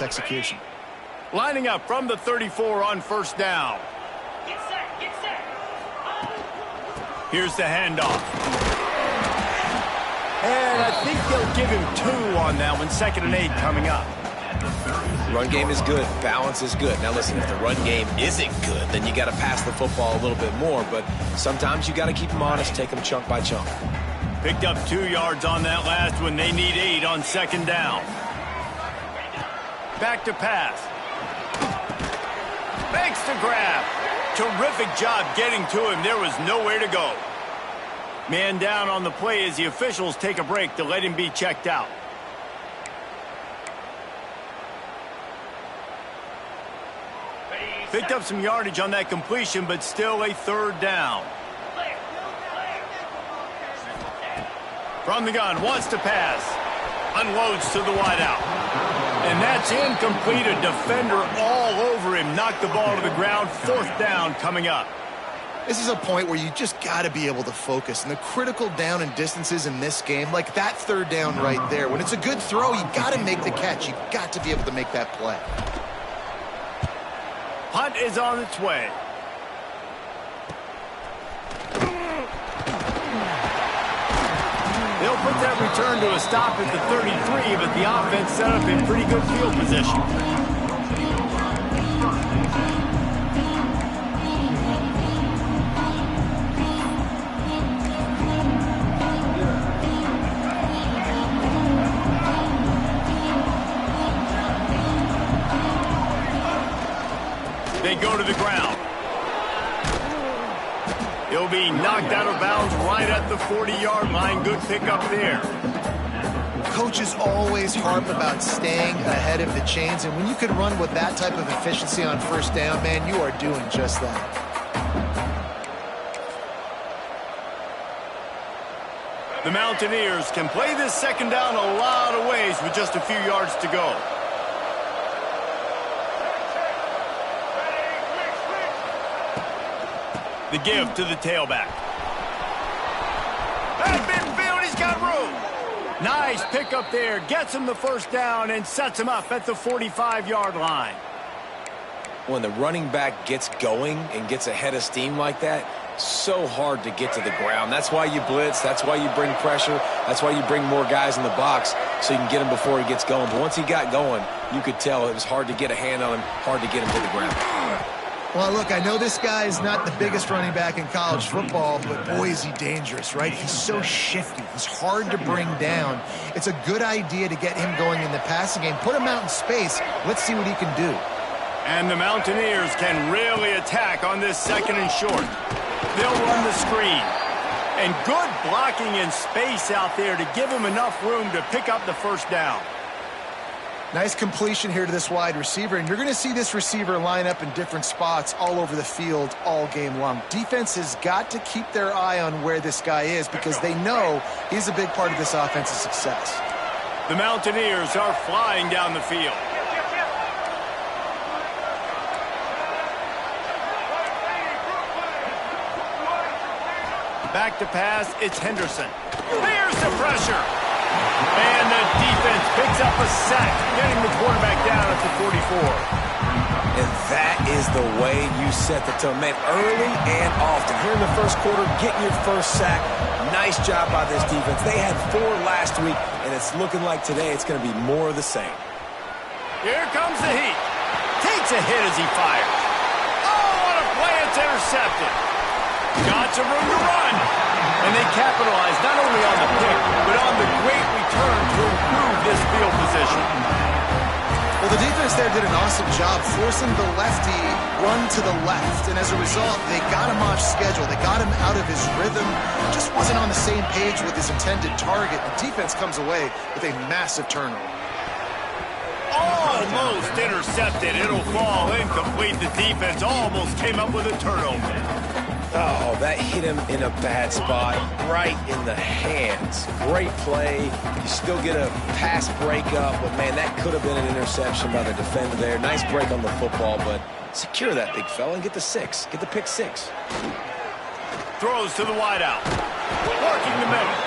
execution. Lining up from the 34 on first down. Get set, get set. Here's the handoff. And I think they'll give him 2 on that one. 2nd and 8 coming up. Run game is good. Balance is good. Now, listen, if the run game isn't good, then you got to pass the football a little bit more. But sometimes you got to keep them honest, take them chunk by chunk. Picked up 2 yards on that last one. They need 8 on 2nd down. Back to pass. Makes the grab. Terrific job getting to him. There was nowhere to go. Man down on the play as the officials take a break to let him be checked out. Picked up some yardage on that completion, but still a 3rd down. From the gun, wants to pass. Unloads to the wideout. And that's incomplete. A defender all over him. Knocked the ball to the ground. 4th down coming up. This is a point where you just got to be able to focus. And the critical down and distances in this game, like that 3rd down right there, when it's a good throw, you got to make the catch. You got to be able to make that play. Punt is on its way. They'll put that return to a stop at the 33, but the offense set up in pretty good field position. They go to the ground. He'll be knocked out of bounds right at the 40-yard line. Good pickup there. Coaches always harp about staying ahead of the chains, and when you can run with that type of efficiency on 1st down, man, you are doing just that. The Mountaineers can play this 2nd down a lot of ways with just a few yards to go. The give to the tailback. At midfield, he's got room. Nice pickup there. Gets him the 1st down and sets him up at the 45-yard line. When the running back gets going and gets ahead of steam like that, so hard to get to the ground. That's why you blitz. That's why you bring pressure. That's why you bring more guys in the box so you can get him before he gets going. But once he got going, you could tell it was hard to get a hand on him, hard to get him to the ground. Well, look, I know this guy is not the biggest running back in college football, but boy, is he dangerous, right? He's so shifty. He's hard to bring down. It's a good idea to get him going in the passing game. Put him out in space. Let's see what he can do. And the Mountaineers can really attack on this 2nd and short. They'll run the screen. And good blocking in space out there to give him enough room to pick up the 1st down. Nice completion here to this wide receiver, and you're going to see this receiver line up in different spots all over the field all game long. Defense has got to keep their eye on where this guy is because they know he's a big part of this offense's success. The Mountaineers are flying down the field. Back to pass, it's Henderson. Here's the pressure. And the defense picks up a sack, getting the quarterback down at the 44. And that is the way you set the tone. Man, early and often. Here in the 1st quarter, getting your 1st sack. Nice job by this defense. They had 4 last week, and it's looking like today it's going to be more of the same. Here comes the heat. Takes a hit as he fires. Oh, what a play. It's intercepted. Got some room to run. And they capitalize not only on the pick, but on the great return to improve this field position. Well, the defense there did an awesome job forcing the lefty run to the left. And as a result, they got him off schedule. They got him out of his rhythm. Just wasn't on the same page with his intended target. The defense comes away with a massive turnover. Almost intercepted. It'll fall incomplete. The defense almost came up with a turnover. Oh, that hit him in a bad spot, right in the hands. Great play. You still get a pass breakup, but, man, that could have been an interception by the defender there. Nice break on the football, but secure that big fella and get the 6. Get the pick 6. Throws to the wideout. Working the middle.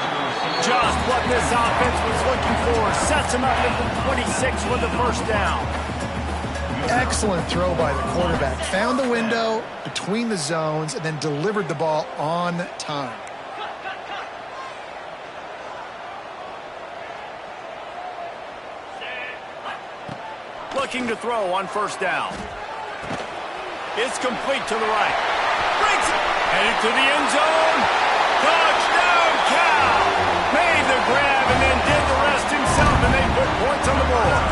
Just what this offense was looking for. Sets him up at the 26 with the 1st down. Excellent throw by the quarterback. Found the window between the zones and then delivered the ball on time. Looking to throw on first down. It's complete to the right. Breaks it. Headed to the end zone. Touchdown, Cal. Made the grab and then did the rest himself, and they put points on the board.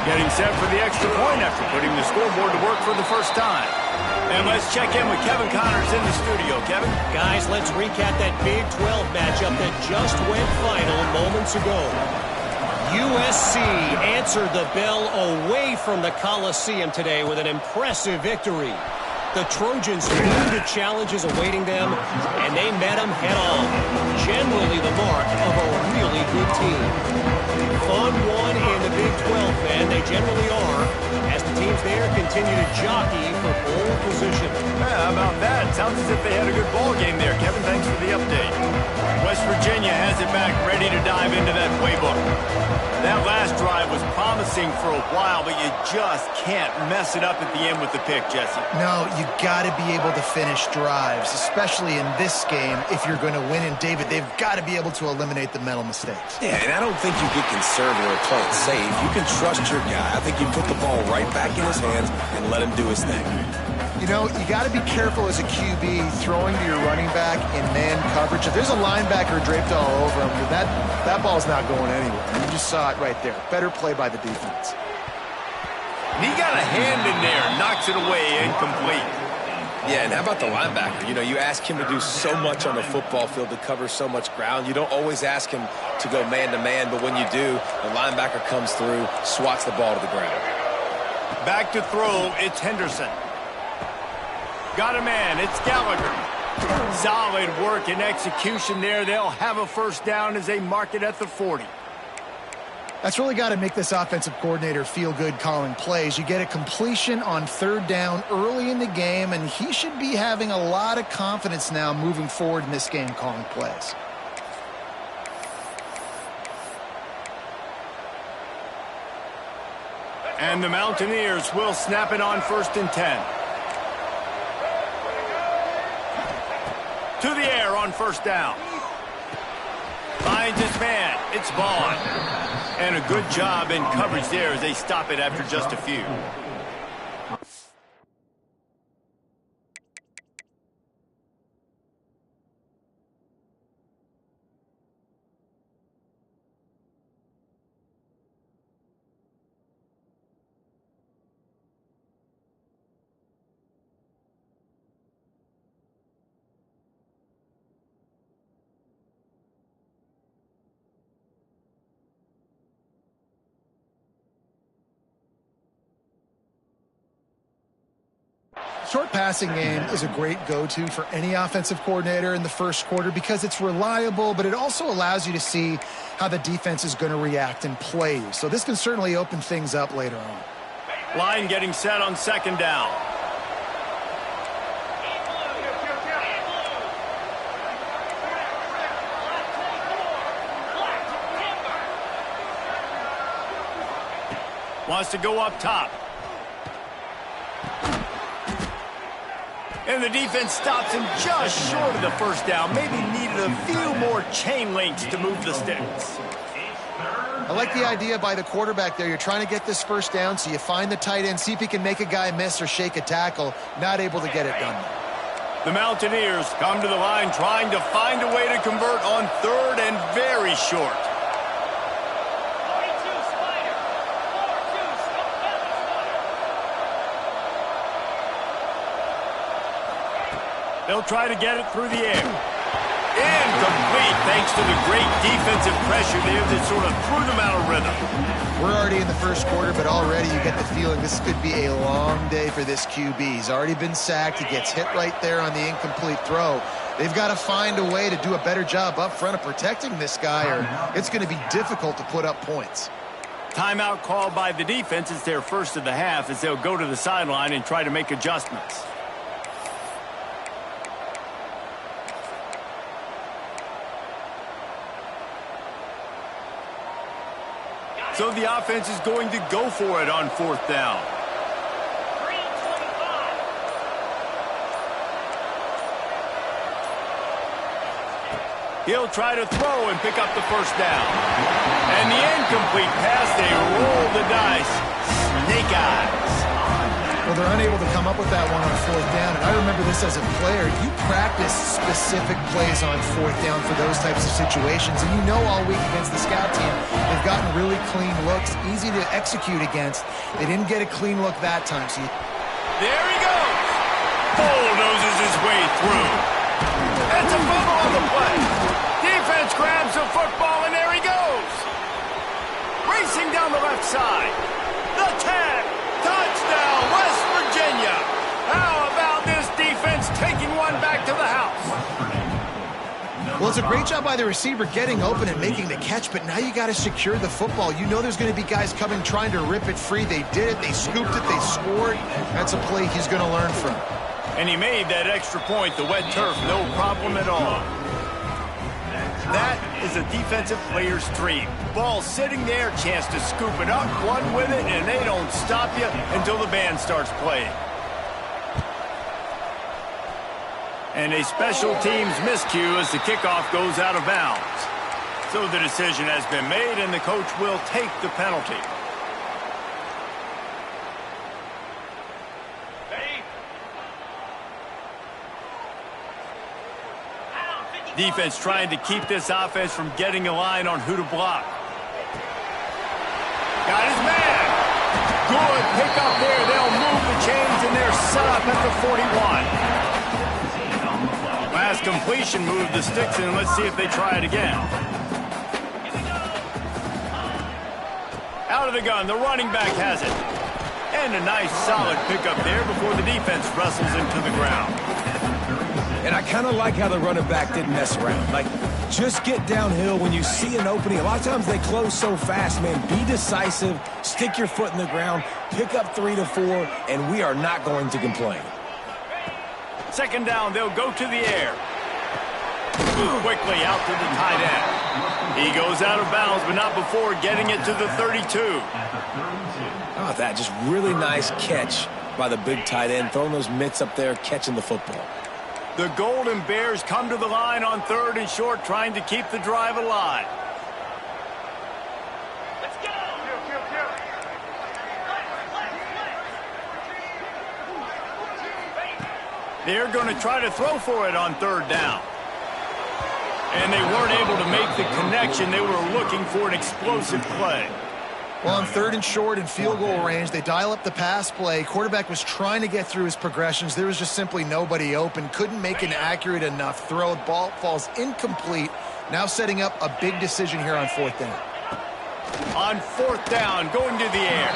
Getting set for the extra point after putting the scoreboard to work for the first time. And let's check in with Kevin Connors in the studio. Kevin? Guys, let's recap that Big 12 matchup that just went final moments ago. USC answered the bell away from the Coliseum today with an impressive victory. The Trojans knew the challenges awaiting them, and they met them head-on. Generally the mark of a really good team. Fun one in the Big 12, man. They generally are, as the teams there continue to jockey for pole position. Yeah, how about that? Sounds as if they had a good ball game there, Kevin. Thanks for the update. West Virginia has it back, ready to dive into that playbook. That last drive was promising for a while, but you just can't mess it up at the end with the pick, Jesse. No, you got to be able to finish drives, especially in this game if you're going to win. And, David, they've got to be able to eliminate the mental mistakes. Yeah, and I don't think you get conservative or play it safe. You can trust your guy. I think you put the ball right back in his hands and let him do his thing. You know, you got to be careful as a QB throwing to your running back in man coverage. If there's a linebacker draped all over him, that ball's not going anywhere. You just saw it right there. Better play by the defense. He got a hand in there, knocks it away, incomplete. Yeah, and how about the linebacker? You know, you ask him to do so much on the football field to cover so much ground. You don't always ask him to go man-to-man, but when you do, the linebacker comes through, swats the ball to the ground. Back to throw, it's Henderson. Got a man, it's Gallagher. Solid work and execution there. They'll have a first down as they mark it at the 40. That's really got to make this offensive coordinator feel good calling plays. You get a completion on third down early in the game, and he should be having a lot of confidence now moving forward in this game calling plays. And the Mountaineers will snap it on 1st and 10. To the air on first down. Finds his man. It's Vaughn. And a good job in coverage there as they stop it after just a few. Short passing game is a great go-to for any offensive coordinator in the first quarter because it's reliable, but it also allows you to see how the defense is going to react and play. So this can certainly open things up later on. Line getting set on 2nd down. Wants to go up top. And the defense stops him just short of the first down. Maybe needed a few more chain links to move the sticks. I like the idea by the quarterback there. You're trying to get this first down, so you find the tight end, see if he can make a guy miss or shake a tackle. Not able to get it done. The Mountaineers come to the line trying to find a way to convert on 3rd and very short. They'll try to get it through the air. Incomplete, thanks to the great defensive pressure there that sort of threw them out of rhythm. We're already in the first quarter, but already you get the feeling this could be a long day for this QB. He's already been sacked. He gets hit right there on the incomplete throw. They've got to find a way to do a better job up front of protecting this guy, or it's going to be difficult to put up points. Timeout called by the defense. It's their first of the half as they'll go to the sideline and try to make adjustments. So the offense is going to go for it on 4th down. 3:25. He'll try to throw and pick up the 1st down. And the incomplete pass, they roll the dice. Snake eyes. Well, they're unable to come up with that one on 4th down. And I remember this as a player. You practice specific plays on 4th down for those types of situations. And you know all week against the scout team, they've gotten really clean looks, easy to execute against. They didn't get a clean look that time. So There he goes. Bulldozes his way through. That's a fumble on the play. Defense grabs the football, and there he goes. Racing down the left side. The tag. Touchdown, West Virginia. How about this defense taking one back to the house? Well, it's a great job by the receiver getting open and making the catch, but now you got to secure the football. You know there's going to be guys coming trying to rip it free. They did it. They scooped it. They scored. That's a play he's going to learn from. And he made that extra point, the wet turf, no problem at all. That is a defensive player's dream. Ball sitting there, chance to scoop it up, one with it, and they don't stop you until the band starts playing. And a special teams miscue as the kickoff goes out of bounds. So the decision has been made, and the coach will take the penalty. Defense trying to keep this offense from getting a line on who to block. Got his man. Good pick up there. They'll move the chains, and they're set up at the 41. Last completion moved the sticks in. Let's see if they try it again. Out of the gun. The running back has it. And a nice solid pickup there before the defense wrestles him to the ground. And I kind of like how the running back didn't mess around. Like, just get downhill when you see an opening. A lot of times they close so fast, man. Be decisive, stick your foot in the ground, pick up 3 to 4, and we are not going to complain. 2nd down, they'll go to the air. Move quickly out to the tight end. He goes out of bounds, but not before getting it to the 32. Oh, that just really nice catch by the big tight end, throwing those mitts up there, catching the football. The Golden Bears come to the line on 3rd and short, trying to keep the drive alive. Let's go. They're going to try to throw for it on 3rd down. And they weren't able to make the connection. They were looking for an explosive play. Well, on 3rd and short and field goal range, they dial up the pass play. Quarterback was trying to get through his progressions. There was just simply nobody open. Couldn't make an accurate enough throw. Ball falls incomplete. Now setting up a big decision here on 4th down. On 4th down, going to the air.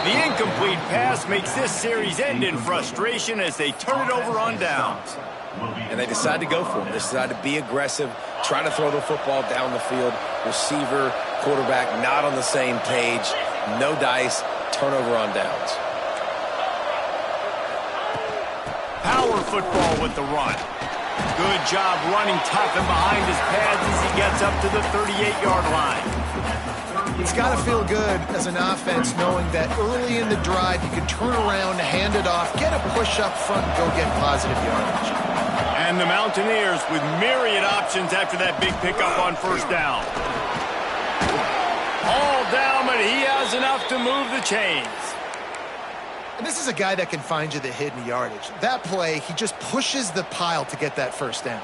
The incomplete pass makes this series end in frustration as they turn it over on downs. And they decide to go for it. They decide to be aggressive, try to throw the football down the field. Receiver, quarterback not on the same page. No dice, turnover on downs. Power football with the run. Good job running tough and behind his pads as he gets up to the 38-yard line. It's got to feel good as an offense knowing that early in the drive you can turn around, hand it off, get a push up front, and go get positive yardage. And the Mountaineers with myriad options after that big pickup on 1st down. All down, but he has enough to move the chains. And this is a guy that can find you the hidden yardage. That play, he just pushes the pile to get that 1st down.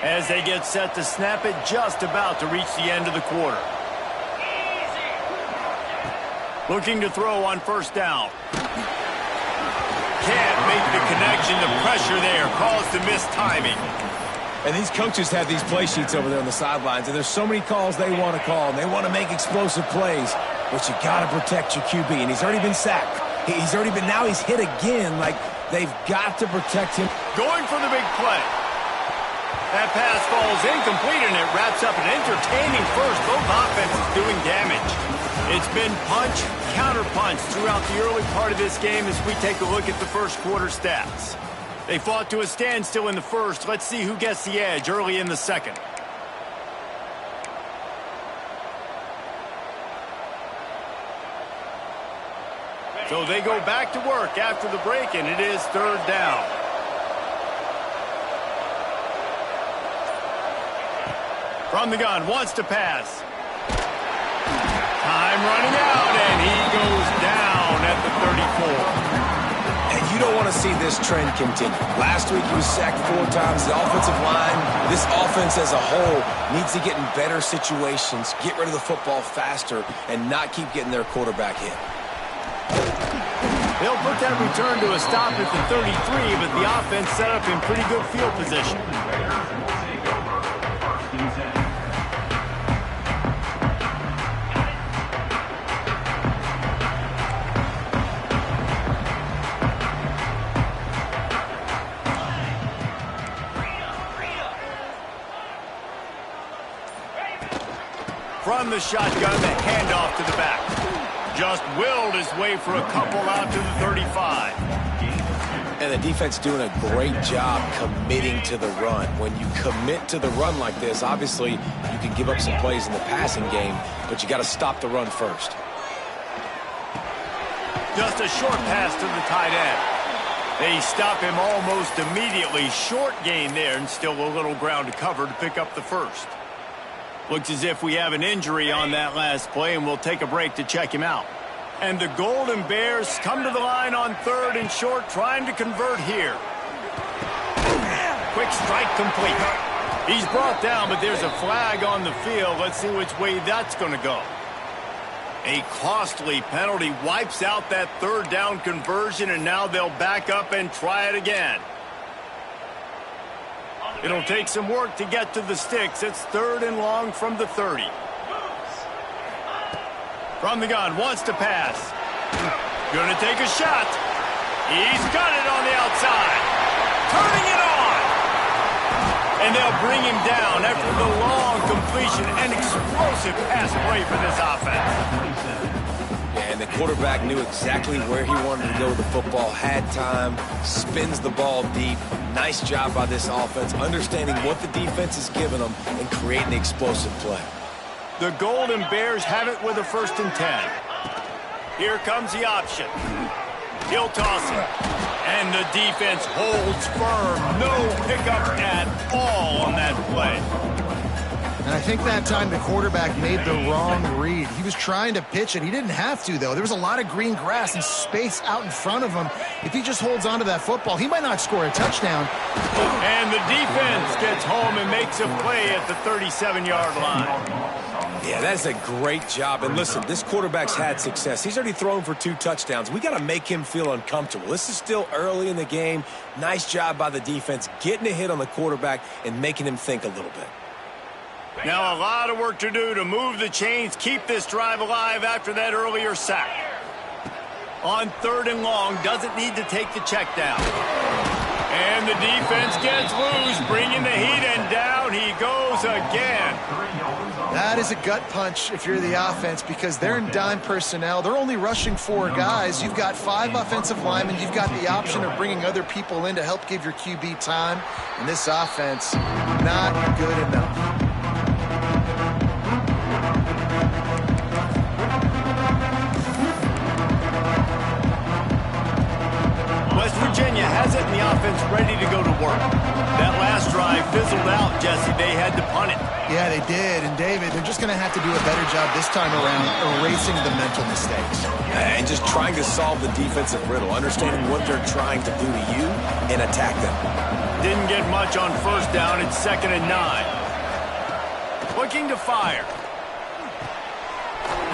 As they get set to snap it, just about to reach the end of the quarter. Looking to throw on 1st down. Can't make the connection. The pressure there caused the missed timing. And these coaches have these play sheets over there on the sidelines, and there's so many calls they want to call, and they want to make explosive plays, but you got to protect your QB, and he's already been sacked. Now he's hit again. Like, they've got to protect him. Going for the big play. That pass falls incomplete, and it wraps up an entertaining first. Both offenses doing damage. It's been punch, counter-punch throughout the early part of this game as we take a look at the 1st quarter stats. They fought to a standstill in the 1st. Let's see who gets the edge early in the 2nd. So they go back to work after the break, and it is third down. From the gun, wants to pass. Time running out, and he goes down at the 34. And you don't want to see this trend continue. Last week he was sacked 4 times. The offensive line, this offense as a whole, needs to get in better situations, get rid of the football faster, and not keep getting their quarterback hit. They'll put that return to a stop at the 33, but the offense set up in pretty good field position. From the shotgun, the handoff to the back. Just willed his way for a couple out to the 35. And the defense doing a great job committing to the run. When you commit to the run like this, obviously you can give up some plays in the passing game, but you got to stop the run first. Just a short pass to the tight end. They stop him almost immediately. Short gain there, and still a little ground to cover to pick up the first. Looks as if we have an injury on that last play, and we'll take a break to check him out. And the Golden Bears come to the line on third and short, trying to convert here. Quick strike complete. He's brought down, but there's a flag on the field. Let's see which way that's going to go. A costly penalty wipes out that third down conversion, and now they'll back up and try it again. It'll take some work to get to the sticks. It's third and long from the 30. From the gun, wants to pass. Gonna take a shot. He's got it on the outside. Turning it on. And they'll bring him down after the long completion. An explosive pass play for this offense. And the quarterback knew exactly where he wanted to go with the football, had time, spins the ball deep. Nice job by this offense, understanding what the defense is giving them and creating the explosive play. The Golden Bears have it with a 1st and 10. Here comes the option. He'll toss it. And the defense holds firm. No pickup at all on that play. And I think that time the quarterback made the wrong read. He was trying to pitch it. He didn't have to, though. There was a lot of green grass and space out in front of him. If he just holds on to that football, he might not score a touchdown. And the defense gets home and makes a play at the 37-yard line. Yeah, that's a great job. And listen, this quarterback's had success. He's already thrown for 2 touchdowns. We got to make him feel uncomfortable. This is still early in the game. Nice job by the defense, getting a hit on the quarterback and making him think a little bit. Now a lot of work to do to move the chains, keep this drive alive after that earlier sack. On 3rd and long, doesn't need to take the check down. And the defense gets loose, bringing the heat, and down he goes again. That is a gut punch if you're the offense, because they're in dime personnel. They're only rushing 4 guys. You've got 5 offensive linemen. You've got the option of bringing other people in to help give your QB time. And this offense, not good enough. West Virginia has it, and the offense ready to go to work. That last drive fizzled out, Jesse. They had to punt it. Yeah, they did. And, David, they're just going to have to do a better job this time around erasing the mental mistakes. And just trying to solve the defensive riddle, understanding what they're trying to do to you and attack them. Didn't get much on 1st down. It's 2nd and 9. Looking to fire.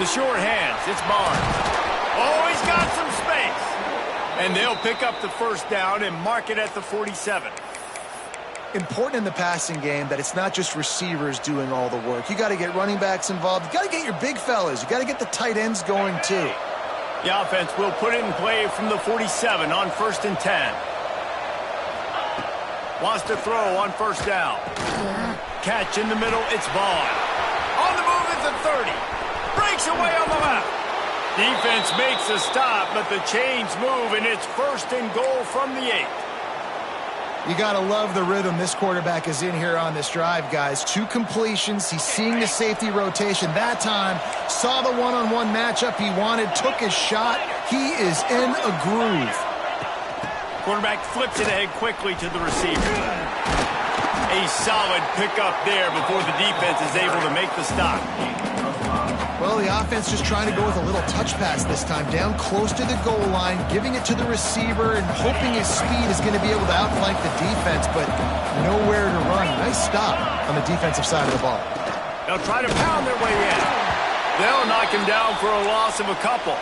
The short hands. It's Barnes. Oh, he's got some space. And they'll pick up the 1st down and mark it at the 47. Important in the passing game that it's not just receivers doing all the work. You got to get running backs involved. You got to get your big fellas. You got to get the tight ends going too. The offense will put it in play from the 47 on 1st and 10. Wants to throw on 1st down. Catch in the middle. It's Vaughn. On the move at the 30. Breaks away on the left. Defense makes a stop, but the chains move, and it's 1st and goal from the 8. You got to love the rhythm this quarterback is in here on this drive, guys. 2 completions. He's seeing the safety rotation. That time, saw the one-on-one matchup he wanted, took his shot. He is in a groove. Quarterback flips it ahead quickly to the receiver. A solid pickup there before the defense is able to make the stop. Well, the offense just trying to go with a little touch pass this time, down close to the goal line, giving it to the receiver and hoping his speed is going to be able to outflank the defense, but nowhere to run. Nice stop on the defensive side of the ball. They'll try to pound their way in. They'll knock him down for a loss of a couple.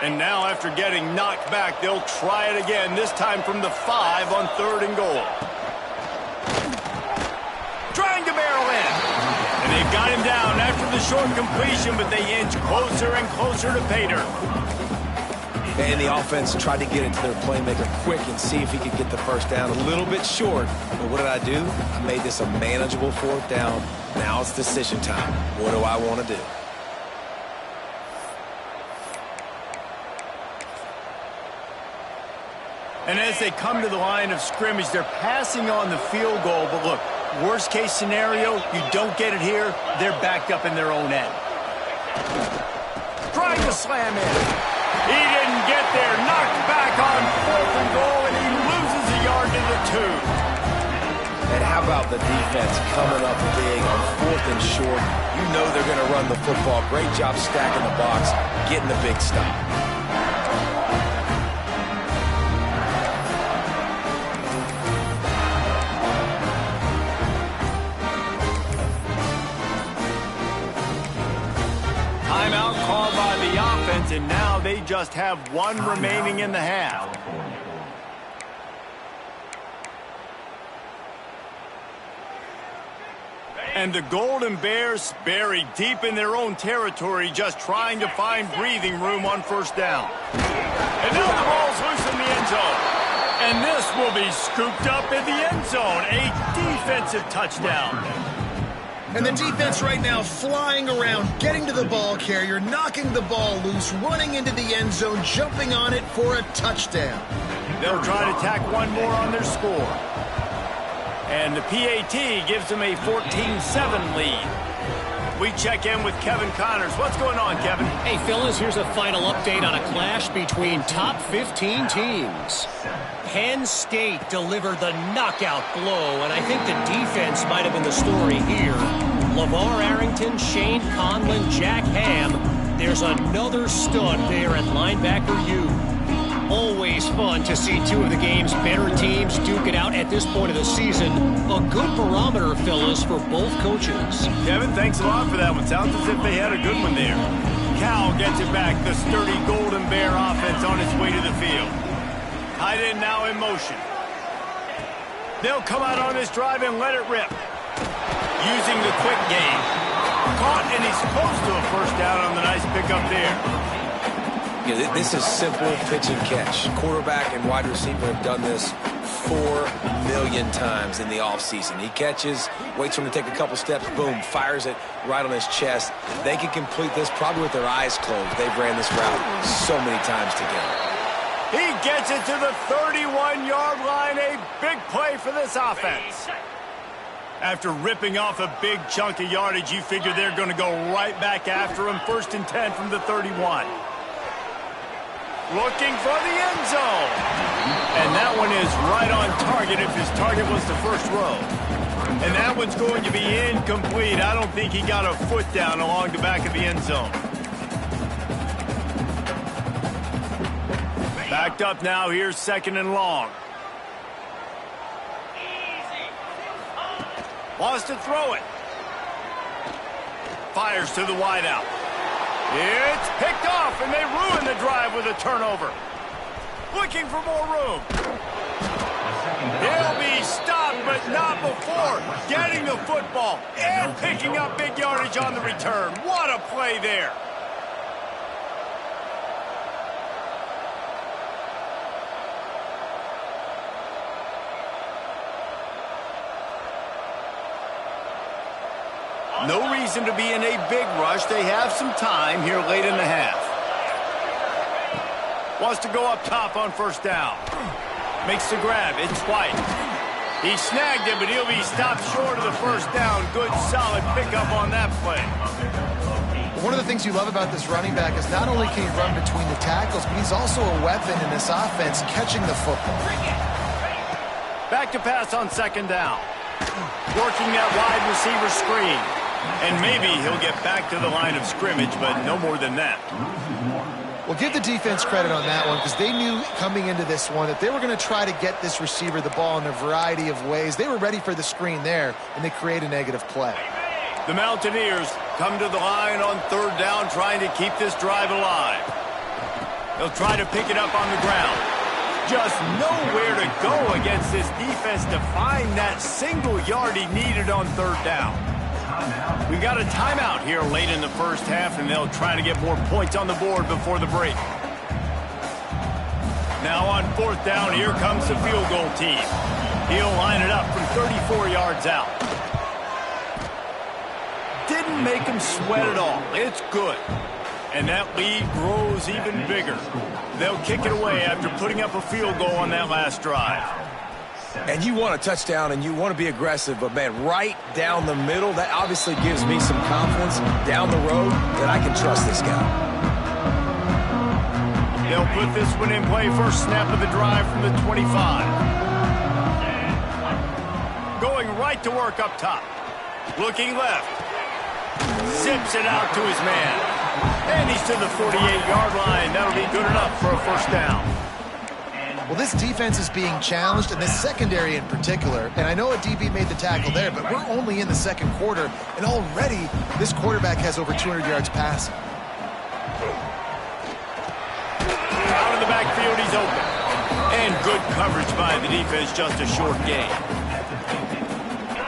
And now, after getting knocked back, they'll try it again, this time from the 5 on 3rd and goal. Trying to barrel in. And they've got him down after the short completion, but they inch closer and closer to pay dirt. And the offense tried to get it to their playmaker quick and see if he could get the first down. A little bit short, but what did I do? I made this a manageable 4th down. Now it's decision time. What do I want to do? And as they come to the line of scrimmage, they're passing on the field goal. But look, worst case scenario, you don't get it here, they're backed up in their own end. Trying to slam in. He didn't get there. Knocked back on 4th and goal, and he loses a yard to the 2. And how about the defense coming up big on 4th and short? You know they're going to run the football. Great job stacking the box, getting the big stop. Timeout called by the offense, and now they just have 1 remaining in the half. And the Golden Bears buried deep in their own territory, just trying to find breathing room on 1st down. And now the ball's loose in the end zone. And this will be scooped up in the end zone. A defensive touchdown. And the defense right now flying around, getting to the ball carrier, knocking the ball loose, running into the end zone, jumping on it for a touchdown. They'll try to tack 1 more on their score. And the PAT gives them a 14-7 lead. We check in with Kevin Connors. What's going on, Kevin? Hey, Phyllis, here's a final update on a clash between top 15 teams. Penn State delivered the knockout blow, and I think the defense might have been the story here. LeVar Arrington, Shane Conlon, Jack Ham. There's another stud there at linebacker U. Always fun to see 2 of the game's better teams duke it out at this point of the season. A good barometer, Phyllis, for both coaches. Kevin, thanks a lot for that one. Sounds as if they had a good one there. Cal gets it back. The sturdy Golden Bear offense on its way to the field. Tight end now in motion. They'll come out on this drive and let it rip. Using the quick game. Caught, and he's close to a 1st down on the nice pickup there. Yeah, this is simple pitch and catch. Quarterback and wide receiver have done this 4 million times in the offseason. He catches, waits for him to take a couple steps, boom, fires it right on his chest. They can complete this probably with their eyes closed. They've ran this route so many times together. He gets it to the 31-yard line. A big play for this offense. After ripping off a big chunk of yardage, you figure they're going to go right back after him. 1st and 10 from the 31. Looking for the end zone. And that one is right on target if his target was the 1st row. And that one's going to be incomplete. I don't think he got a foot down along the back of the end zone. Backed up now. Here's 2nd and long. Wants to throw it. Fires to the wideout. It's picked off, and they ruin the drive with a turnover. Looking for more room. He'll be stopped, but not before getting the the football and picking up big yardage on the return. What a play there. No reason to be in a big rush. They have some time here late in the half. Wants to go up top on first down. Makes the grab. It's White. He snagged it, but he'll be stopped short of the first down. Good, solid pickup on that play. One of the things you love about this running back is not only can he run between the tackles, but he's also a weapon in this offense catching the football. Back to pass on second down. Working that wide receiver screen. And maybe he'll get back to the line of scrimmage, but no more than that. Well, give the defense credit on that one because they knew coming into this one that they were going to try to get this receiver the ball in a variety of ways. They were ready for the screen there, and they create a negative play. The Mountaineers come to the line on third down, trying to keep this drive alive. They'll try to pick it up on the ground. Just nowhere to go against this defense to find that single yard he needed on third down. We got a timeout here late in the first half, and they'll try to get more points on the board before the break. Now on fourth down, here comes the field goal team. He'll line it up from 34 yards out. Didn't make him sweat at all. It's good. And that lead grows even bigger. They'll kick it away after putting up a field goal on that last drive. And you want a touchdown and you want to be aggressive, but, man, right down the middle, that obviously gives me some confidence down the road that I can trust this guy. They'll put this one in play. First snap of the drive from the 25. Going right to work up top. Looking left. Zips it out to his man. And he's to the 48-yard line. That'll be good enough for a first down. Well, this defense is being challenged, and this secondary in particular. And I know a DB made the tackle there, but we're only in the second quarter, and already this quarterback has over 200 yards passing. Out of the backfield, he's open. And good coverage by the defense, just a short gain.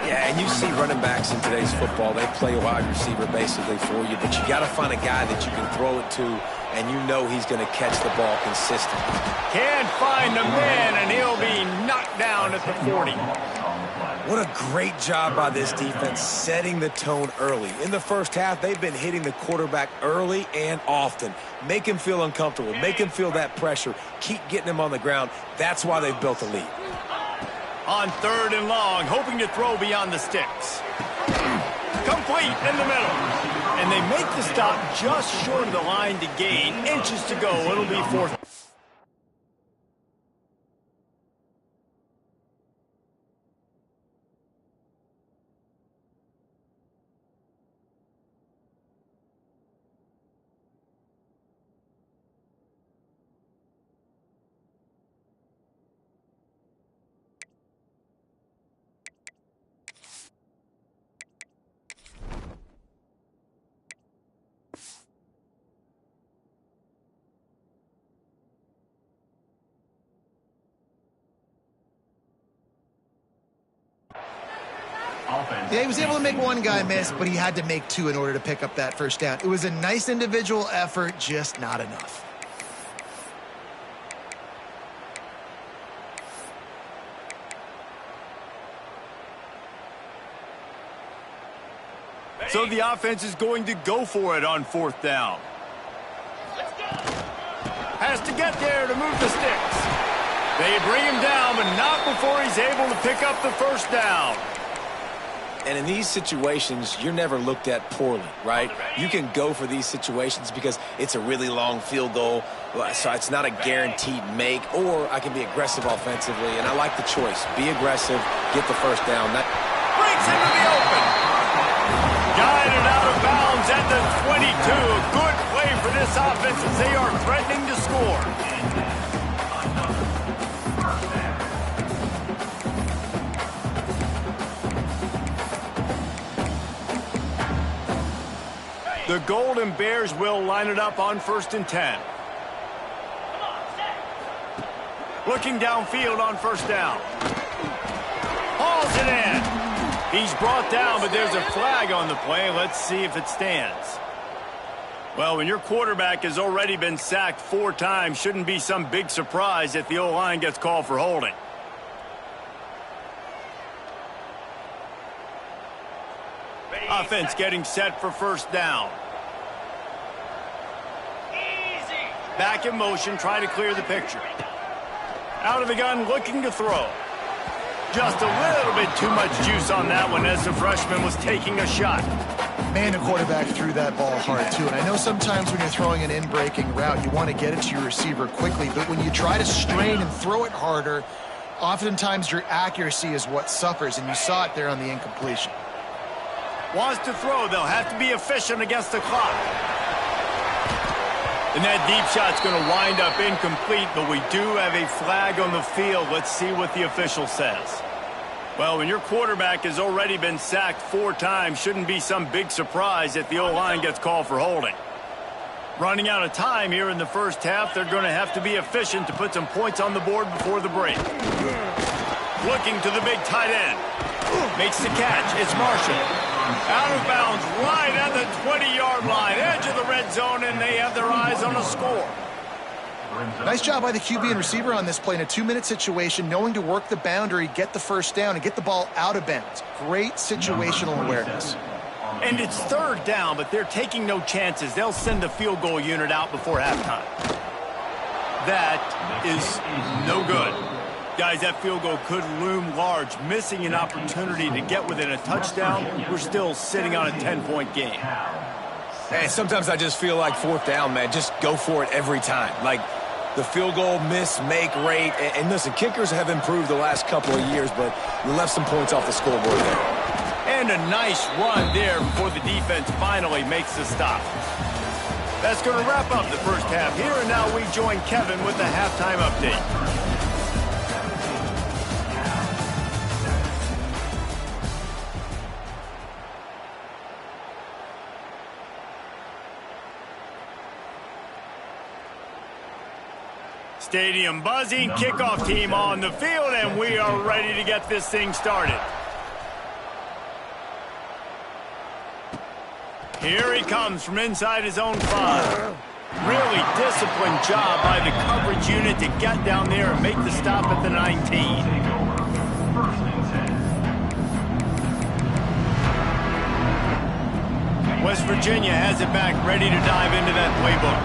Yeah, and you see running backs in today's football, they play a wide receiver basically for you, but you got to find a guy that you can throw it to, and you know he's going to catch the ball consistently. Can't find the man, and he'll be knocked down at the 40. What a great job by this defense setting the tone early. In the first half, they've been hitting the quarterback early and often. Make him feel uncomfortable. Make him feel that pressure. Keep getting him on the ground. That's why they've built a lead. On third and long, hoping to throw beyond the sticks. Complete in the middle. And they make the stop just short of the line to gain. Inches to go. It'll be fourth. Yeah, he was able to make one guy miss, but he had to make two in order to pick up that first down. It was a nice individual effort, just not enough. So the offense is going to go for it on fourth down. Has to get there to move the sticks. They bring him down, but not before he's able to pick up the first down. And in these situations, you're never looked at poorly, right? You can go for these situations because it's a really long field goal, so it's not a guaranteed make, or I can be aggressive offensively, and I like the choice. Be aggressive, get the first down. That brings him to the open. Guided out of bounds at the 22. A good play for this offense as they are threatening to score. The Golden Bears will line it up on 1st and 10. Looking downfield on first down. Hauls it in. He's brought down, but there's a flag on the play. Let's see if it stands. Well, when your quarterback has already been sacked 4 times, shouldn't be some big surprise if the O-line gets called for holding. Offense getting set for first down. Back in motion, trying to clear the picture. Out of the gun, looking to throw. Just a little bit too much juice on that one as the freshman was taking a shot. Man, the quarterback threw that ball hard, too. And I know sometimes when you're throwing an in-breaking route, you want to get it to your receiver quickly. But when you try to strain and throw it harder, oftentimes your accuracy is what suffers. And you saw it there on the incompletion. Wants to throw. They'll have to be efficient against the clock. And that deep shot's going to wind up incomplete, but we do have a flag on the field. Let's see what the official says. Well, when your quarterback has already been sacked 4 times, shouldn't be some big surprise if the O-line gets called for holding. Running out of time here in the first half, they're going to have to be efficient to put some points on the board before the break. Looking to the big tight end. Makes the catch. It's Marshall. Out of bounds, right at the 20-yard line, edge of the red zone, and they have their eyes on a score. Nice job by the QB and receiver on this play in a 2-minute situation, knowing to work the boundary, get the first down, and get the ball out of bounds. Great situational awareness. And it's 3rd down, but they're taking no chances. They'll send the field goal unit out before halftime. That is no good. Guys, that field goal could loom large. Missing an opportunity to get within a touchdown, we're still sitting on a 10-point game. Hey, sometimes I just feel like 4th down, man. Just go for it every time. Like the field goal miss-make rate. And listen, kickers have improved the last couple of years, but we left some points off the scoreboard there. And a nice run there before the defense finally makes the stop. That's going to wrap up the first half here, and now we join Kevin with the halftime update. Stadium buzzing, kickoff team on the field, and we are ready to get this thing started. Here he comes from inside his own 5. Really disciplined job by the coverage unit to get down there and make the stop at the 19. West Virginia has it back, ready to dive into that playbook.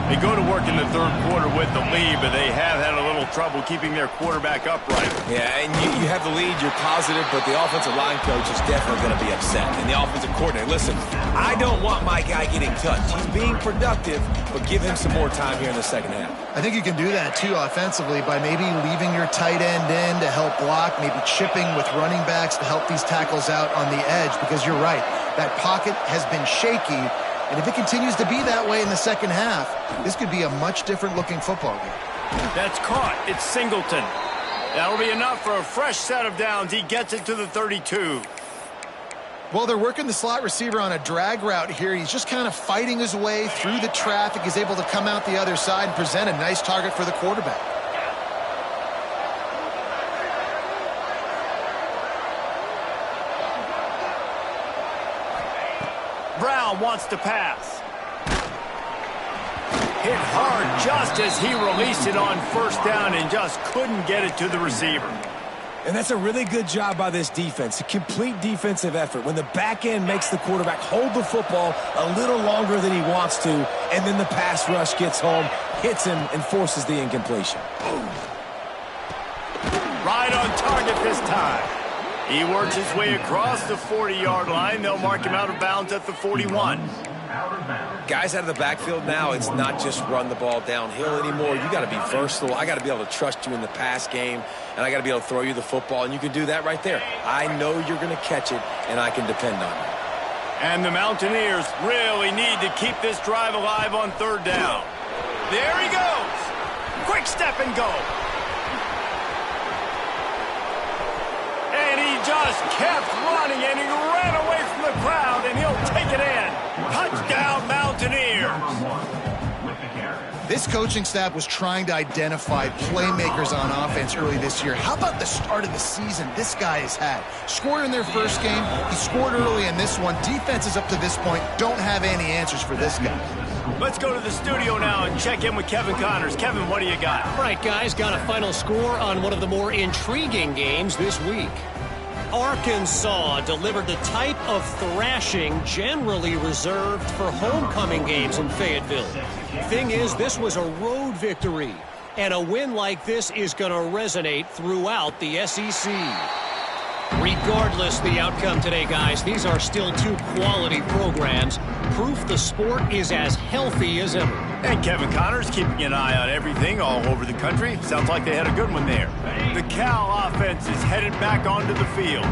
They go to work in the 3rd quarter with the lead, but they have had a little trouble keeping their quarterback upright. Yeah, and you have the lead, you're positive, but the offensive line coach is definitely going to be upset. And the offensive coordinator, listen, I don't want my guy getting touched. He's being productive, but give him some more time here in the second half. I think you can do that, too, offensively, by maybe leaving your tight end in to help block, maybe chipping with running backs to help these tackles out on the edge, because you're right, that pocket has been shaky. And if it continues to be that way in the second half, this could be a much different-looking football game. That's caught. It's Singleton. That'll be enough for a fresh set of downs. He gets it to the 32. Well, they're working the slot receiver on a drag route here. He's just kind of fighting his way through the traffic. He's able to come out the other side and present a nice target for the quarterback. Brown wants to pass. Hit hard just as he released it on first down and just couldn't get it to the receiver. And that's a really good job by this defense, a complete defensive effort. When the back end makes the quarterback hold the football a little longer than he wants to, and then the pass rush gets home, hits him, and forces the incompletion. Right on target this time. He works his way across the 40-yard line. They'll mark him out of bounds at the 41. Guys out of the backfield now, it's not just run the ball downhill anymore. You got to be versatile. I got to be able to trust you in the pass game, and I got to be able to throw you the football, and you can do that right there. I know you're going to catch it, and I can depend on you. And the Mountaineers really need to keep this drive alive on 3rd down. There he goes. Quick step and go. And he just kept running, and he ran away from the crowd, and he'll take it in. Touchdown, Mountaineers. This coaching staff was trying to identify playmakers on offense early this year. How about the start of the season this guy has had? Scored in their first game. He scored early in this one. Defenses up to this point don't have any answers for this guy. Let's go to the studio now and check in with Kevin Connors. Kevin, what do you got? All right, guys, got a final score on one of the more intriguing games this week. Arkansas delivered the type of thrashing generally reserved for homecoming games in Fayetteville. Thing is, this was a road victory, and a win like this is going to resonate throughout the SEC. Regardless the outcome today, guys, these are still two quality programs. Proof the sport is as healthy as ever. And Kevin Connors keeping an eye on everything all over the country. Sounds like they had a good one there. The Cal offense is headed back onto the field.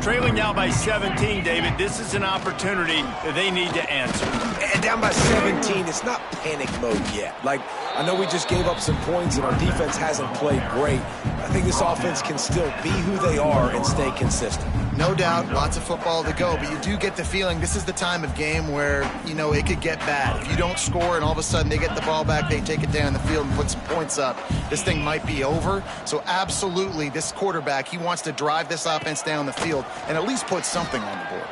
Trailing now by 17, David. This is an opportunity that they need to answer. And down by 17, it's not panic mode yet. Like, I know we just gave up some points and our defense hasn't played great. I think this offense can still be who they are and stay consistent. No doubt, lots of football to go, but you do get the feeling this is the time of game where, you know, it could get bad. If you don't score and all of a sudden they get the ball back, they take it down the field and put some points up, this thing might be over. So absolutely, this quarterback, he wants to drive this offense down the field and at least put something on the board.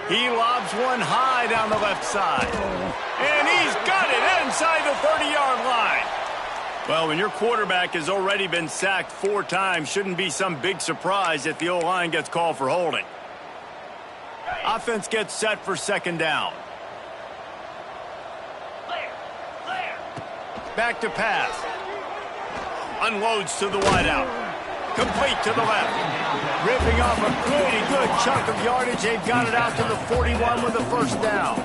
He lobs one high down the left side. And he's got it inside the 30-yard line. Well, when your quarterback has already been sacked 4 times, shouldn't be some big surprise if the O-line gets called for holding. Offense gets set for second down. Back to pass. Unloads to the wideout. Complete to the left. Ripping off a pretty good chunk of yardage. They've got it out to the 41 with a first down.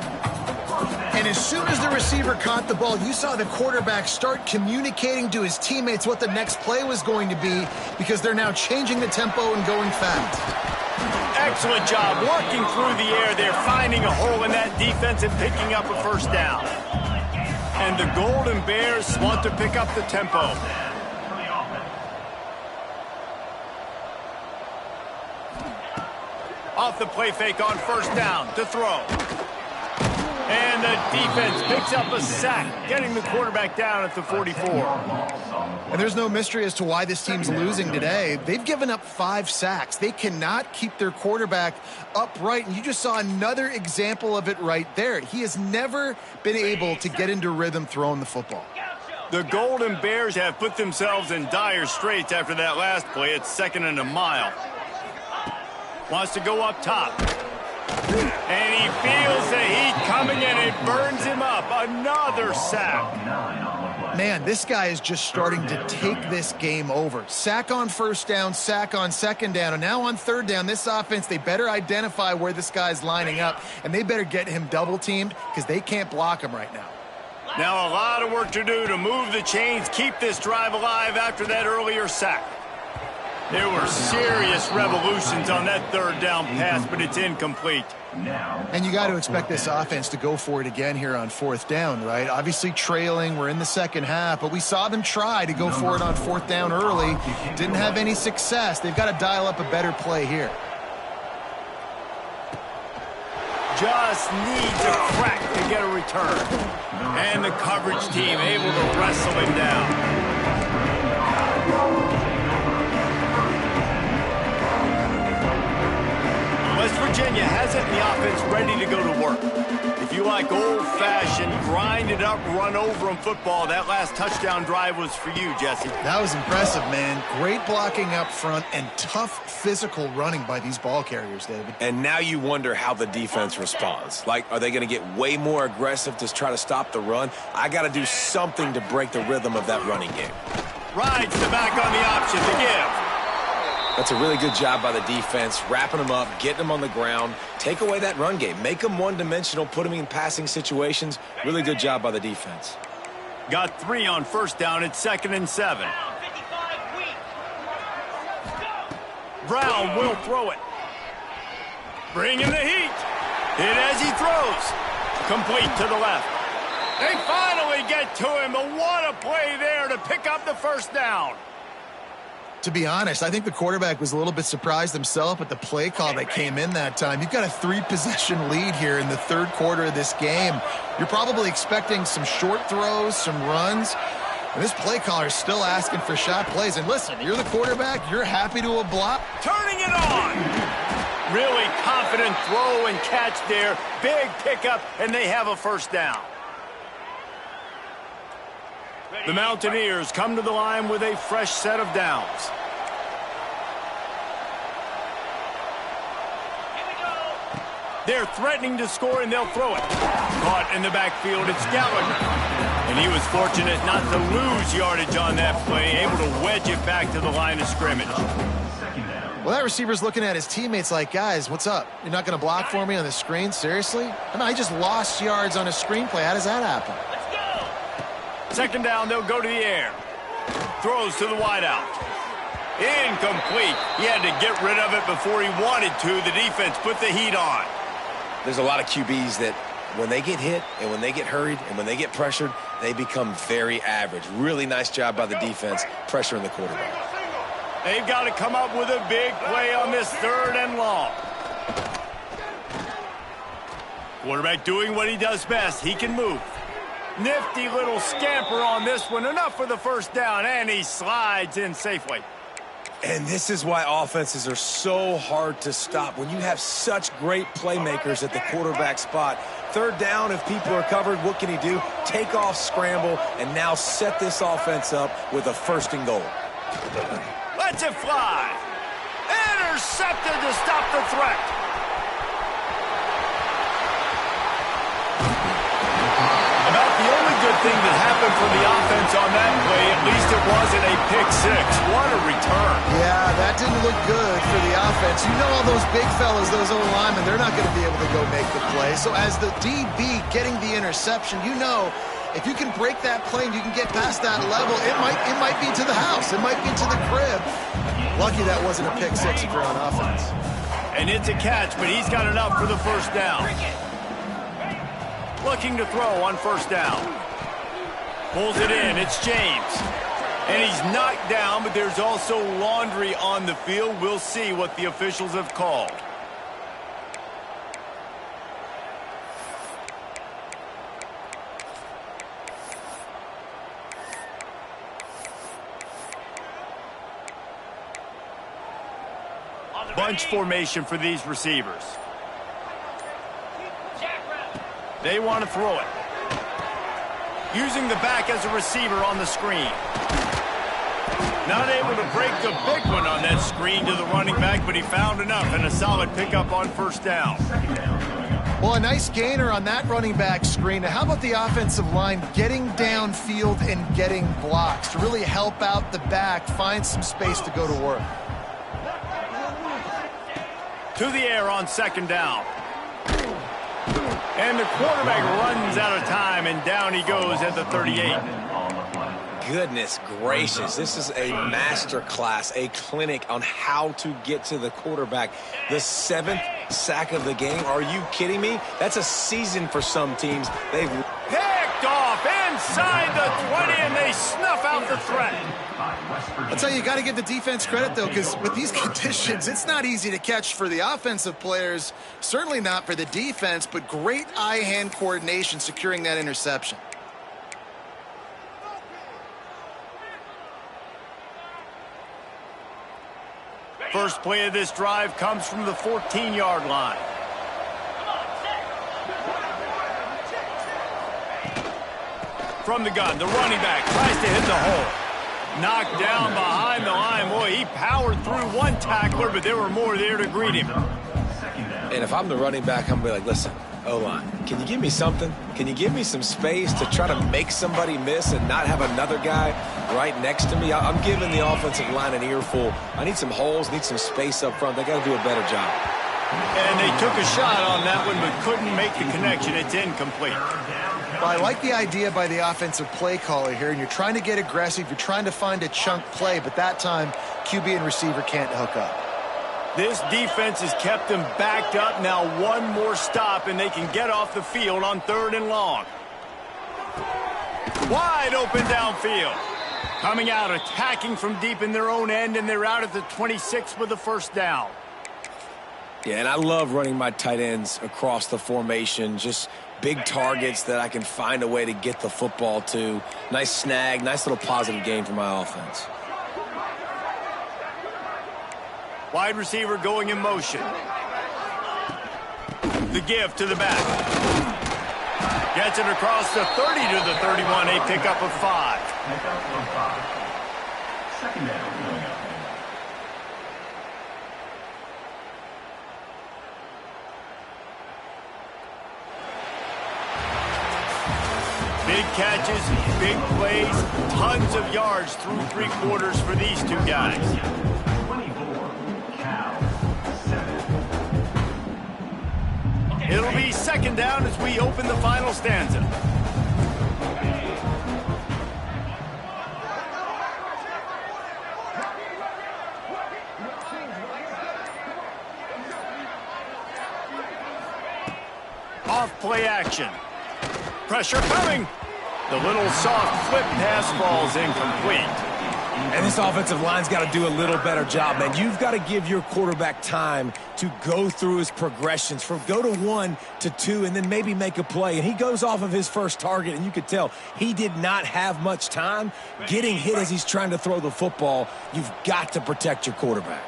And as soon as the receiver caught the ball, you saw the quarterback start communicating to his teammates what the next play was going to be because they're now changing the tempo and going fast. Excellent job working through the air. They're finding a hole in that defense and picking up a first down. And the Golden Bears want to pick up the tempo. Off the play fake on first down to throw. And the defense picks up a sack, getting the quarterback down at the 44. And there's no mystery as to why this team's losing today. They've given up 5 sacks. They cannot keep their quarterback upright, and you just saw another example of it right there. He has never been able to get into rhythm throwing the football. The Golden Bears have put themselves in dire straits after that last play. It's 2nd and a mile. Wants to go up top. And he feels the heat coming and it burns him up. Another sack. Man, this guy is just starting to take this game over. Sack on first down, sack on second down, and now on third down, this offense, they better identify where this guy's lining up, and they better get him double-teamed because they can't block him right now. Now a lot of work to do to move the chains, keep this drive alive after that earlier sack. There were serious revolutions on that third down pass, but it's incomplete. And you got to expect this offense to go for it again here on fourth down, right? Obviously trailing, we're in the second half, but we saw them try to go for it on fourth down early. Didn't have any success. They've got to dial up a better play here. Just needs a crack to get a return. And the coverage team able to wrestle him down. West Virginia has it in the offense ready to go to work. If you like old-fashioned, grind-it-up, run-over-'em football, that last touchdown drive was for you, Jesse. That was impressive, man. Great blocking up front and tough physical running by these ball carriers, David. And now you wonder how the defense responds. Like, are they going to get way more aggressive to try to stop the run? I got to do something to break the rhythm of that running game. Rides the back on the option to give. That's a really good job by the defense, wrapping them up, getting them on the ground. Take away that run game. Make them one-dimensional, put them in passing situations. Really good job by the defense. Got 3 on first down. It's 2nd and 7. Brown will throw it. Bringing the heat. Hit as he throws. Complete to the left. They finally get to him, but what a play there to pick up the first down. To be honest, I think the quarterback was a little bit surprised himself at the play call that came in that time. You've got a 3-possession lead here in the third quarter of this game. You're probably expecting some short throws, some runs. And this play caller is still asking for shot plays. And listen, you're the quarterback. You're happy to block. Turning it on. Really confident throw and catch there. Big pickup, and they have a first down. The Mountaineers come to the line with a fresh set of downs. They're threatening to score, and they'll throw it. Caught in the backfield, it's Gallagher. And he was fortunate not to lose yardage on that play, able to wedge it back to the line of scrimmage. Well, that receiver's looking at his teammates like, guys, what's up? You're not going to block for me on the screen? Seriously? I mean, I just lost yards on a screenplay. How does that happen? Second down, they'll go to the air. Throws to the wideout. Incomplete. He had to get rid of it before he wanted to. The defense put the heat on. There's a lot of QBs that when they get hit and when they get hurried and when they get pressured, they become very average. Really nice job by the defense pressuring the quarterback. They've got to come up with a big play on this third and long. Quarterback doing what he does best. He can move. Nifty little scamper on this one. Enough for the first down, and he slides in safely. And this is why offenses are so hard to stop. When you have such great playmakers at the quarterback spot, third down, if people are covered, what can he do? Take off, scramble, and now set this offense up with a first and goal. Lets it fly. Intercepted to stop the threat. About the only good thing that happened for the offense on that play, at least it wasn't a pick six. What a return. Yeah, that didn't look good for the offense. You know all those big fellas, those O-linemen, they're not going to be able to go make the play. So as the DB getting the interception, you know if you can break that play and you can get past that level, it might be to the house. It might be to the crib. Lucky that wasn't a pick six if you're on offense. And it's a catch, but he's got enough for the first down. Looking to throw on first down. Pulls it in. It's James. And he's knocked down, but there's also laundry on the field. We'll see what the officials have called. Bunch formation for these receivers. They want to throw it. Using the back as a receiver on the screen. Not able to break the big one on that screen to the running back, but he found enough and a solid pickup on first down. Well, a nice gainer on that running back screen. Now, how about the offensive line getting downfield and getting blocks to really help out the back, find some space to go to work? To the air on second down. And the quarterback runs out of time, and down he goes at the 38. Goodness gracious, this is a master class, a clinic on how to get to the quarterback. The 7th sack of the game. Are you kidding me? That's a season for some teams. They've picked off inside the 20, and they snuff out the threat. I'll tell you, you got to give the defense credit, though, because with these conditions, it's not easy to catch for the offensive players, certainly not for the defense, but great eye-hand coordination securing that interception. First play of this drive comes from the 14-yard line. From the gun, the running back tries to hit the hole. Knocked down behind the line. Boy, he powered through one tackler, but there were more there to greet him. And if I'm the running back, I'm going to be like, listen, O-line, can you give me something? Can you give me some space to try to make somebody miss and not have another guy right next to me? I'm giving the offensive line an earful. I need some holes, need some space up front. They got to do a better job. And they took a shot on that one, but couldn't make the connection. It's incomplete. Well, I like the idea by the offensive play caller here, and you're trying to get aggressive. You're trying to find a chunk play, but that time, QB and receiver can't hook up. This defense has kept them backed up. Now one more stop, and they can get off the field on third and long. Wide open downfield. Coming out, attacking from deep in their own end, and they're out at the 26 with the first down. Yeah, and I love running my tight ends across the formation. Just big targets that I can find a way to get the football to. Nice snag, nice little positive gain for my offense. Wide receiver going in motion. The give to the back. Gets it across the 30 to the 31. A pickup of 5. Second down. Big catches, big plays, tons of yards through 3 quarters for these two guys. 24, Cal, 7. It'll be second down as we open the final stanza. Off play action. Pressure coming. The little soft flip pass falls incomplete. And this offensive line's got to do a little better job, man. You've got to give your quarterback time to go through his progressions from go to 1 to 2 and then maybe make a play. And he goes off of his first target, and you could tell he did not have much time getting hit as he's trying to throw the football. You've got to protect your quarterback.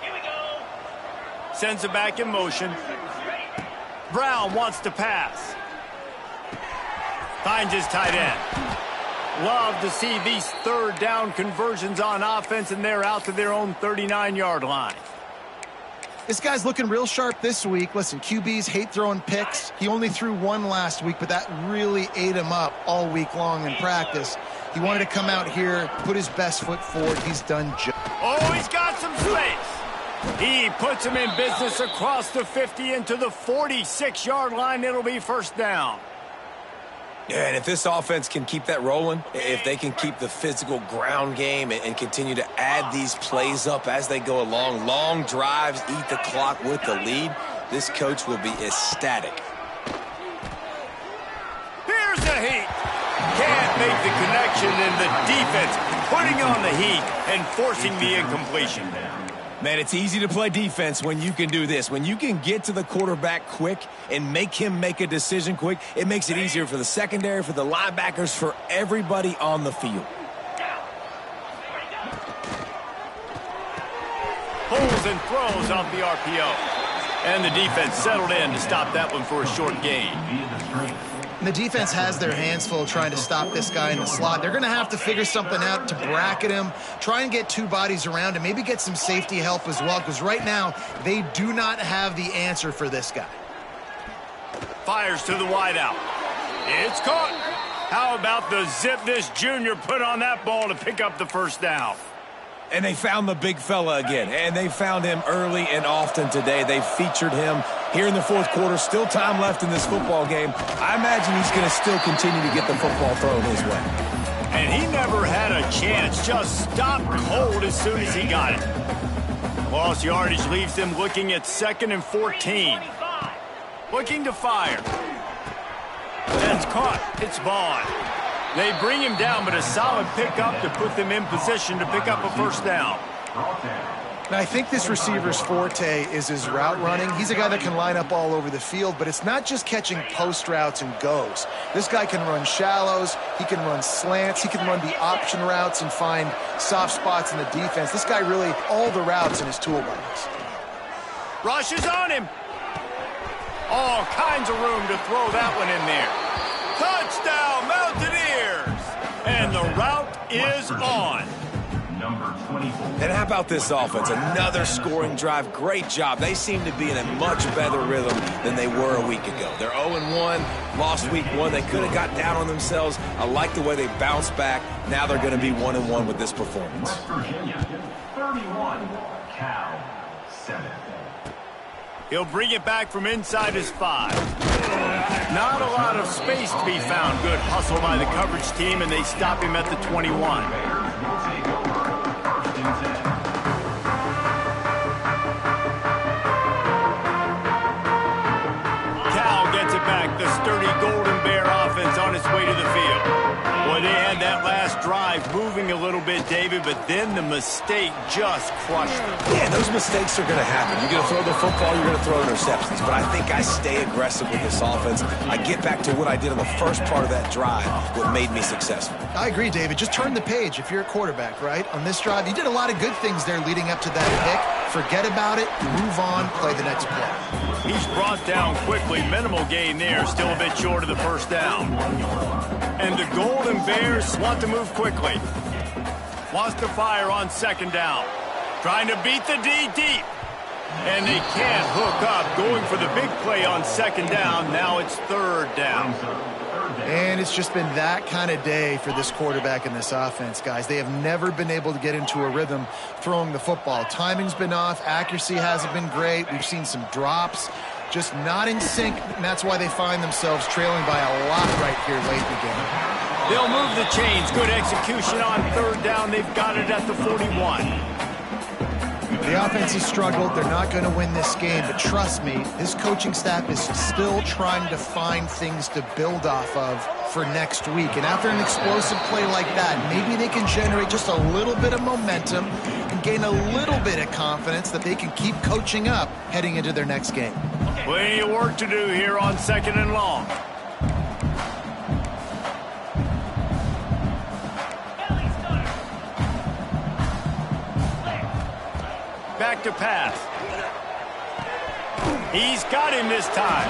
Sends it back in motion. Brown wants to pass. Finds his tight end. Love to see these third down conversions on offense, and they're out to their own 39-yard line. This guy's looking real sharp this week. Listen, QBs hate throwing picks. He only threw 1 last week, but that really ate him up all week long in practice. He wanted to come out here, put his best foot forward. He's done just. Oh, he's got some space. He puts him in business across the 50 into the 46-yard line. It'll be first down. Yeah, and if this offense can keep that rolling, if they can keep the physical ground game and continue to add these plays up as they go along, long drives, eat the clock with the lead, this coach will be ecstatic. Here's the heat. Can't make the connection, and the defense putting on the heat and forcing the incompletion. Man, it's easy to play defense when you can do this. When you can get to the quarterback quick and make him make a decision quick, it makes it easier for the secondary, for the linebackers, for everybody on the field. Pulls and throws off the RPO. And the defense settled in to stop that one for a short gain. And the defense has their hands full trying to stop this guy in the slot. They're going to have to figure something out to bracket him, try and get 2 bodies around him, maybe get some safety help as well, because right now they do not have the answer for this guy. Fires to the wideout. It's caught. How about the zip this junior put on that ball to pick up the first down? And they found the big fella again, and they found him early and often today. They featured him here in the 4th quarter. Still time left in this football game. I imagine he's going to still continue to get the football thrown his way. And he never had a chance. Just stopped cold as soon as he got it. Lost yardage leaves them looking at 2nd and 14. Looking to fire. That's caught. It's Vaughn. They bring him down, but a solid pickup to put them in position to pick up a first down. Now, I think this receiver's forte is his route running. He's a guy that can line up all over the field, but it's not just catching post routes and goes. This guy can run shallows, he can run slants, he can run the option routes and find soft spots in the defense. This guy really, all the routes in his toolbox. Rush is on him. All kinds of room to throw that one in there. Touchdown, Mountaineers! And the route is on. Number 24. And how about this offense? Another scoring drive. Great job. They seem to be in a much better rhythm than they were a week ago. They're 0-1, lost week 1. They could have got down on themselves. I like the way they bounced back. Now they're going to be 1-1 with this performance. West Virginia, 31. Cal, 7. He'll bring it back from inside his 5. Not a lot of space to be found. Good hustle by the coverage team, and they stop him at the 21. Cal gets it back. The sturdy Golden Bear offense on its way to the field. Boy, they had that last drive moving struggling a little bit, David, but then the mistake just crushed him. Yeah, those mistakes are going to happen. You're going to throw the football, you're going to throw interceptions. But I think I stay aggressive with this offense. I get back to what I did in the first part of that drive, what made me successful. I agree, David. Just turn the page if you're a quarterback, right? On this drive, you did a lot of good things there leading up to that pick. Forget about it, move on, play the next play. He's brought down quickly. Minimal gain there, still a bit short of the first down. And the Golden Bears want to move quickly. Wants to fire on second down. Trying to beat the D deep. And they can't hook up. Going for the big play on second down. Now it's third down. And it's just been that kind of day for this quarterback and this offense, guys. They have never been able to get into a rhythm throwing the football. Timing's been off. Accuracy hasn't been great. We've seen some drops. Just not in sync, and that's why they find themselves trailing by a lot right here late in the game. They'll move the chains. Good execution on third down. They've got it at the 41. The offense has struggled. They're not going to win this game, but trust me, this coaching staff is still trying to find things to build off of for next week. And after an explosive play like that, maybe they can generate just a little bit of momentum and gain a little bit of confidence that they can keep coaching up heading into their next game. Plenty of work to do here on second and long. Back to pass. He's got him this time.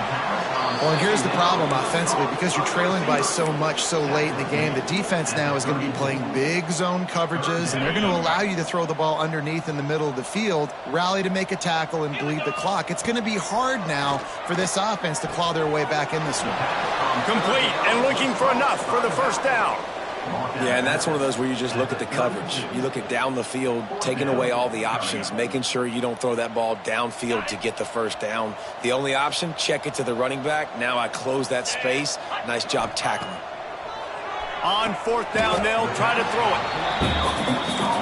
Well, and here's the problem offensively. Because you're trailing by so much so late in the game, the defense now is going to be playing big zone coverages, and they're going to allow you to throw the ball underneath in the middle of the field, rally to make a tackle, and bleed the clock. It's going to be hard now for this offense to claw their way back in this one. Complete and looking for enough for the first down. Yeah, and that's one of those where you just look at the coverage. You look at down the field, taking away all the options, making sure you don't throw that ball downfield to get the first down. The only option, check it to the running back. Now I close that space. Nice job tackling. On fourth down, they'll try to throw it.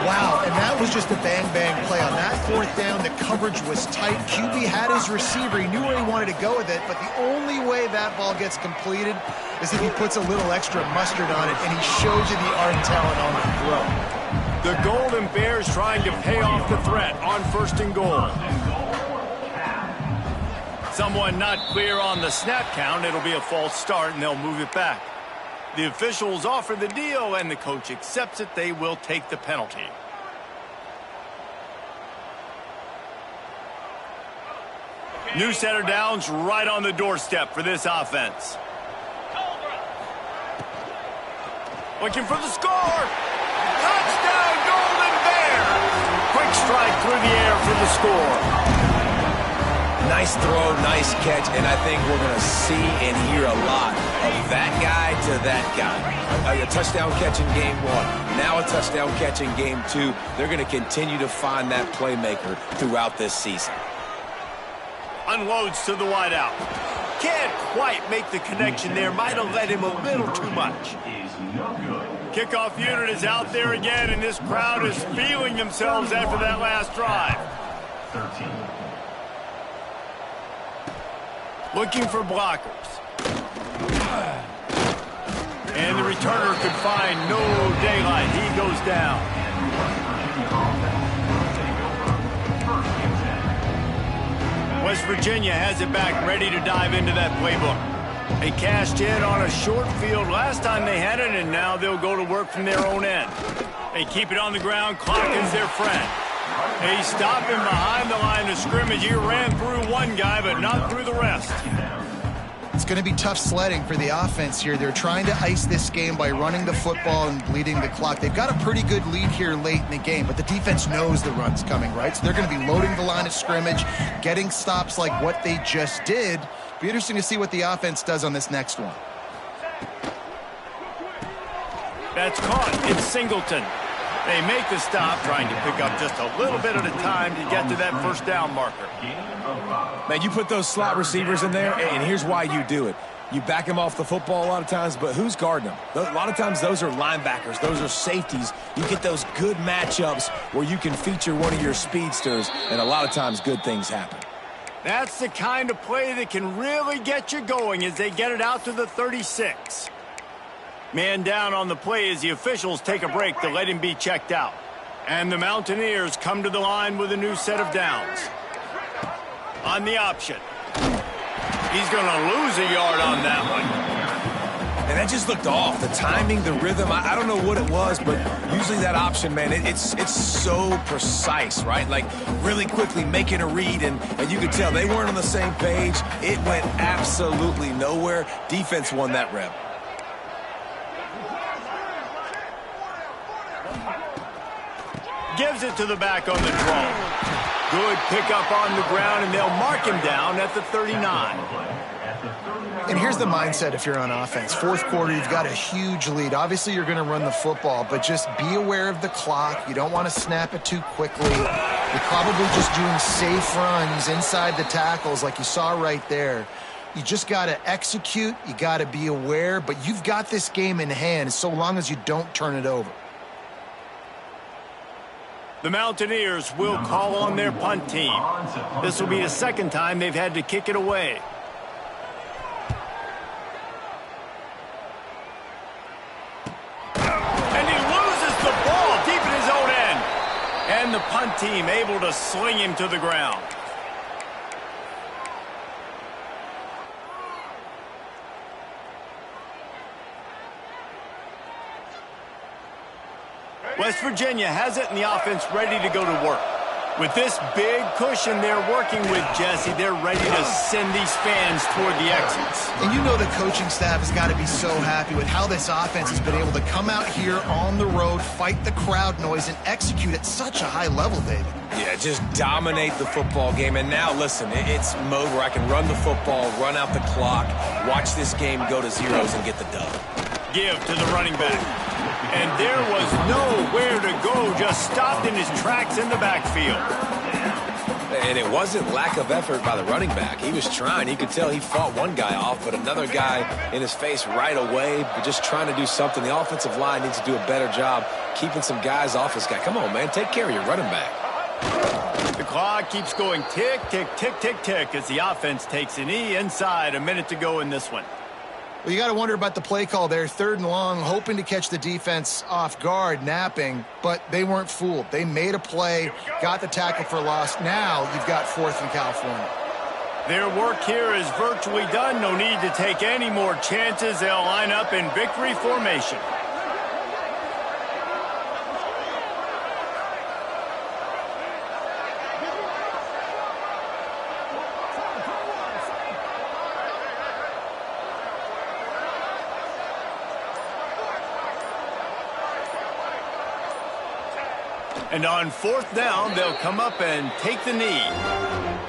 Wow, and that was just a bang-bang play. On that fourth down, the coverage was tight. QB had his receiver. He knew where he wanted to go with it, but the only way that ball gets completed is if he puts a little extra mustard on it, and he shows you the arm talent on the throw. The Golden Bears trying to pay off the threat on first and goal. Someone not clear on the snap count. It'll be a false start, and they'll move it back. The officials offer the deal, and the coach accepts it. They will take the penalty. New set of downs right on the doorstep for this offense. Looking for the score. Touchdown, Golden Bears. Quick strike through the air for the score. Nice throw, nice catch, and I think we're going to see and hear a lot of that guy to that guy. A touchdown catch in game one, now a touchdown catch in game two. They're going to continue to find that playmaker throughout this season. Unloads to the wideout. Can't quite make the connection there. Might have let him a little too much. Kickoff unit is out there again, and this crowd is feeling themselves after that last drive. 13. Looking for blockers. And the returner could find no daylight. He goes down. West Virginia has it back, ready to dive into that playbook. They cashed in on a short field last time they had it, and now they'll go to work from their own end. They keep it on the ground. Clock is their friend. They stop him behind the line of scrimmage. He ran through one guy, but not through the rest. It's going to be tough sledding for the offense here. They're trying to ice this game by running the football and bleeding the clock. They've got a pretty good lead here late in the game, but the defense knows the run's coming, right? So they're going to be loading the line of scrimmage, getting stops like what they just did. Be interesting to see what the offense does on this next one. That's caught. It's Singleton. They make the stop, trying to pick up just a little bit at a time to get to that first down marker. Man, you put those slot receivers in there, and here's why you do it. You back them off the football a lot of times, but who's guarding them? A lot of times those are linebackers. Those are safeties. You get those good matchups where you can feature one of your speedsters, and a lot of times good things happen. That's the kind of play that can really get you going as they get it out to the 36. Man down on the play as the officials take a break to let him be checked out. And the Mountaineers come to the line with a new set of downs. On the option. He's going to lose a yard on that one. And that just looked off. The timing, the rhythm, I don't know what it was, but usually that option, man, it's so precise, right? Like really quickly making a read, and you could tell they weren't on the same page. It went absolutely nowhere. Defense won that rep. Gives it to the back on the draw. Good pickup on the ground, and they'll mark him down at the 39. And here's the mindset if you're on offense. Fourth quarter, you've got a huge lead. Obviously, you're going to run the football, but just be aware of the clock. You don't want to snap it too quickly. You're probably just doing safe runs inside the tackles like you saw right there. You just got to execute. You got to be aware, but you've got this game in hand so long as you don't turn it over. The Mountaineers will call on their punt team. This will be the second time they've had to kick it away. And he loses the ball deep in his own end. And the punt team able to sling him to the ground. West Virginia has it, and the offense ready to go to work. With this big cushion they're working with, Jesse, they're ready to send these fans toward the exits. And you know the coaching staff has got to be so happy with how this offense has been able to come out here on the road, fight the crowd noise, and execute at such a high level, David. Yeah, just dominate the football game. And now, listen, it's mode where I can run the football, run out the clock, watch this game go to zeros and get the dub. Give to the running back. And there was nowhere to go, just stopped in his tracks in the backfield. And it wasn't lack of effort by the running back. He was trying. You could tell he fought one guy off, but another guy in his face right away, but just trying to do something. The offensive line needs to do a better job keeping some guys off his guy. Come on, man, take care of your running back. The clock keeps going tick, tick, tick, tick, tick as the offense takes a knee inside. A minute to go in this one. Well, you got to wonder about the play call there. 3rd and long, hoping to catch the defense off guard, napping, but they weren't fooled. They made a play, got the tackle for loss. Now you've got 4th and California. Their work here is virtually done. No need to take any more chances. They'll line up in victory formation. And on 4th down, they'll come up and take the knee.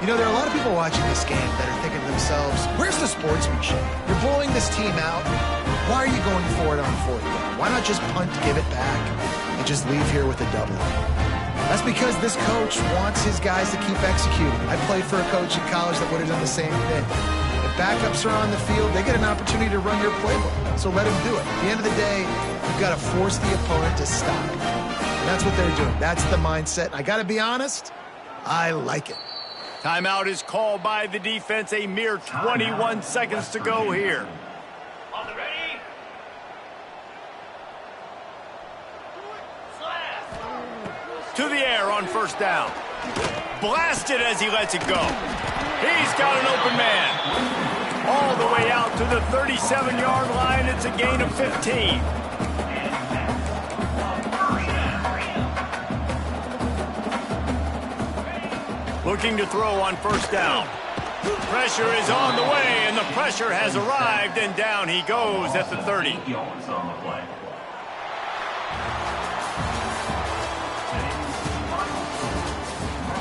You know, there are a lot of people watching this game that are thinking to themselves, where's the sportsmanship? You're blowing this team out. Why are you going for it on 4th down? Why not just punt, give it back, and just leave here with a double? That's because this coach wants his guys to keep executing. I played for a coach in college that would have done the same thing. If backups are on the field, they get an opportunity to run your playbook. So let them do it. At the end of the day, you've got to force the opponent to stop. And that's what they're doing. That's the mindset. And I got to be honest, I like it. Timeout is called by the defense. A mere 21 seconds to go here. On the ready. To the air on 1st down. Blasted as he lets it go. He's got an open man. All the way out to the 37-yard line. It's a gain of 15. Looking to throw on 1st down. Pressure is on the way, and the pressure has arrived, and down he goes at the 30. Yards on the play.